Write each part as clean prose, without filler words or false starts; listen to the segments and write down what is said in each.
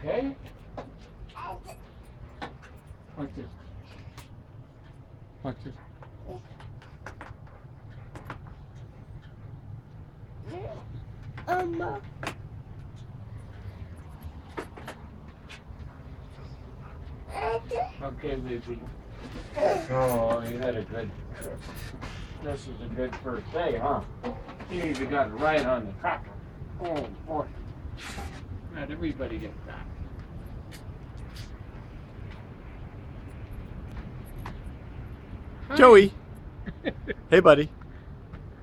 Okay. Watch this. Watch this. Okay, baby. Oh, you had a good. This is a good first day, huh? You even got it right on the tractor. Oh boy. Not everybody gets that. Hi. Joey. Hey, buddy.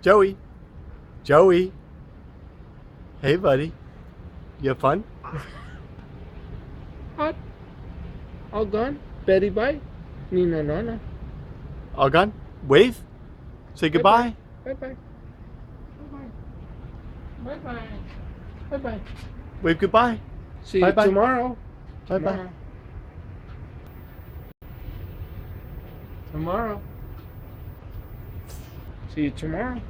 Joey. Joey. Hey, buddy. You have fun? What? All gone? Betty bye? Nina nana. All gone? Wave. Say goodbye. Bye bye. Bye bye. Bye bye. Bye bye. Wave goodbye. See Bye-bye. you tomorrow. Bye bye. Tomorrow. See you tomorrow.